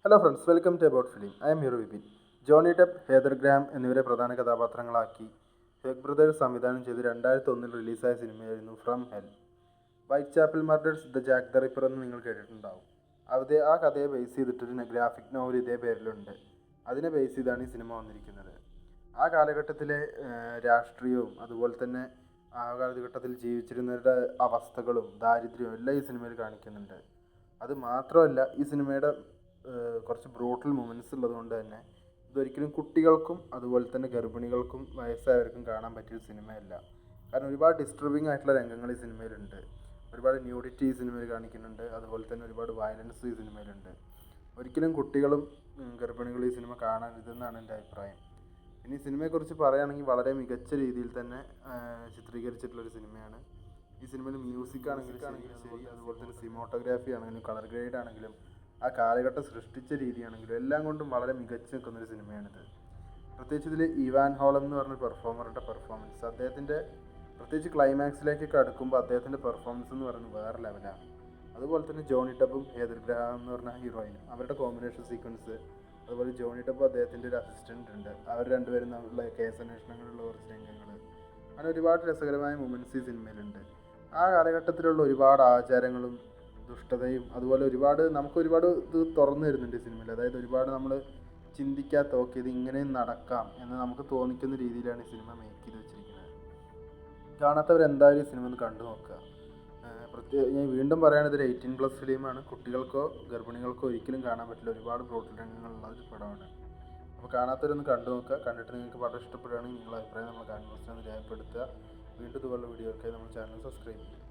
Hello friends, welcome to about film. I am hero Vipin. Johnny Depp, Heather Graham എന്നിവരെ പ്രധാന കഥാപാത്രങ്ങളാക്കി Hague brothers സംവിധാനം ചെയ്ത് 2001 റിലീസായ സിനിമയായിരുന്നു from hell. Whitechapel murders, the Jack the Ripper എന്ന് നിങ്ങൾ കേട്ടിട്ടുണ്ടാവും. ആ കഥയെ ബേസ് ചെയ്തിട്ടൊരു ഗ്രാഫിക് നോവൽ ഇതേ പേരിലുണ്ട്. അതിനെ ബേസ് ചെയ്താണ് ഈ സിനിമ വന്നിരിക്കുന്നത്. ആ കാലഘട്ടത്തിലെ രാഷ്ട്രീയവും അതുപോലെ തന്നെ ആ കാലഘട്ടത്തിൽ ജീവിച്ചിരുന്നവരുടെ അവസ്ഥകളും ദാരിദ്ര്യവും എല്ലാം ഈ സിനിമയിൽ കാണിക്കുന്നുണ്ട്. അത് മാത്രമല്ല, ഈ സിനിമയുടെ കുറച്ച് ബ്രൂട്ടൽ മൊമെൻറ്റ്സ് ഉള്ളതുകൊണ്ട് തന്നെ ഇതൊരിക്കലും കുട്ടികൾക്കും അതുപോലെ തന്നെ ഗർഭിണികൾക്കും വയസ്സായവർക്കും കാണാൻ പറ്റിയൊരു സിനിമയല്ല. കാരണം ഒരുപാട് ഡിസ്റ്റർബിംഗ് ആയിട്ടുള്ള രംഗങ്ങൾ ഈ സിനിമയിലുണ്ട്. ഒരുപാട് ന്യൂഡിറ്റി ഈ സിനിമയിൽ കാണിക്കുന്നുണ്ട്. അതുപോലെ തന്നെ ഒരുപാട് വയലൻസ് ഈ സിനിമയിലുണ്ട്. ഒരിക്കലും കുട്ടികളും ഗർഭിണികളും ഈ സിനിമ കാണരുതെന്നാണ് എൻ്റെ അഭിപ്രായം. ഇനി ഈ സിനിമയെക്കുറിച്ച് പറയുകയാണെങ്കിൽ വളരെ മികച്ച രീതിയിൽ തന്നെ ചിത്രീകരിച്ചിട്ടുള്ളൊരു സിനിമയാണ്. ഈ സിനിമയിൽ മ്യൂസിക് ആണെങ്കിലും ശരി, അതുപോലെ തന്നെ സിനിമാറ്റോഗ്രാഫി ആണെങ്കിലും കളർ ഗ്രേഡ് ആണെങ്കിലും ആ കാലഘട്ടം സൃഷ്ടിച്ച രീതിയാണെങ്കിലും എല്ലാം കൊണ്ടും വളരെ മികച്ചു നിൽക്കുന്നൊരു സിനിമയാണിത്. പ്രത്യേകിച്ച് ഇതിൽ ഇവാൻ ഹോളം എന്ന് പറഞ്ഞ പെർഫോമറുടെ പെർഫോമൻസ്, അദ്ദേഹത്തിൻ്റെ പ്രത്യേകിച്ച് ക്ലൈമാക്സിലേക്കൊക്കെ അടുക്കുമ്പോൾ അദ്ദേഹത്തിൻ്റെ പെർഫോമൻസ് എന്ന് പറയുന്നത് വേറെ ലെവലാണ്. അതുപോലെ തന്നെ ജോണി ഡെപ്പും ഹേദർ ഗ്രാം എന്ന് പറഞ്ഞ ഹീറോയിനും അവരുടെ കോമ്പിനേഷൻ സീക്വൻസ്, അതുപോലെ ജോണി ഡെപ്പ് അദ്ദേഹത്തിൻ്റെ ഒരു അസിസ്റ്റൻ്റ് ഉണ്ട്, അവർ രണ്ടുപേരും തമ്മിലുള്ള കേസ് അന്വേഷണങ്ങളിലുള്ള കുറച്ച് രംഗങ്ങൾ, അങ്ങനെ ഒരുപാട് രസകരമായ മൊമെൻറ്റ്സ് ഈ സിനിമയിലുണ്ട്. ആ കാലഘട്ടത്തിലുള്ള ഒരുപാട് ആചാരങ്ങളും ദുഷ്ടതയും അതുപോലെ നമുക്കൊരുപാട് ഇത് തുറന്നു തരുന്നുണ്ട് ഈ സിനിമയിൽ. അതായത് ഒരുപാട് നമ്മൾ ചിന്തിക്കാത്ത, ഓക്കെ ഇത് ഇങ്ങനെയും നടക്കാം എന്ന് നമുക്ക് തോന്നിക്കുന്ന രീതിയിലാണ് ഈ സിനിമ മേക്ക് ചെയ്ത് വെച്ചിരിക്കുന്നത്. കാണാത്തവരെന്തായാലും ഈ സിനിമ ഒന്ന് കണ്ടു നോക്കുക. ഞാൻ വീണ്ടും പറയുകയാണെങ്കിൽ ഇതൊരു 18+ ഫിലിമാണ്. കുട്ടികൾക്കോ ഗർഭിണികൾക്കോ ഒരിക്കലും കാണാൻ പറ്റില്ല. ഒരുപാട് ബ്രൂട്ടൽ രംഗങ്ങളുള്ള ഒരു പടമാണ്. അപ്പോൾ കാണാത്തവരൊന്ന് കണ്ടു നോക്കുക. കണ്ടിട്ട് നിങ്ങൾക്ക് പടം ഇഷ്ടപ്പെടുകയാണെങ്കിൽ നിങ്ങളുടെ അഭിപ്രായം നമ്മൾ കമന്റ് ബോക്സിൽ ഒന്ന് രേഖപ്പെടുത്തുക. വീണ്ടും ഇതുപോലുള്ള വീഡിയോകൾക്കായി നമ്മൾ ചാനൽ സബ്സ്ക്രൈബ് ചെയ്യുക.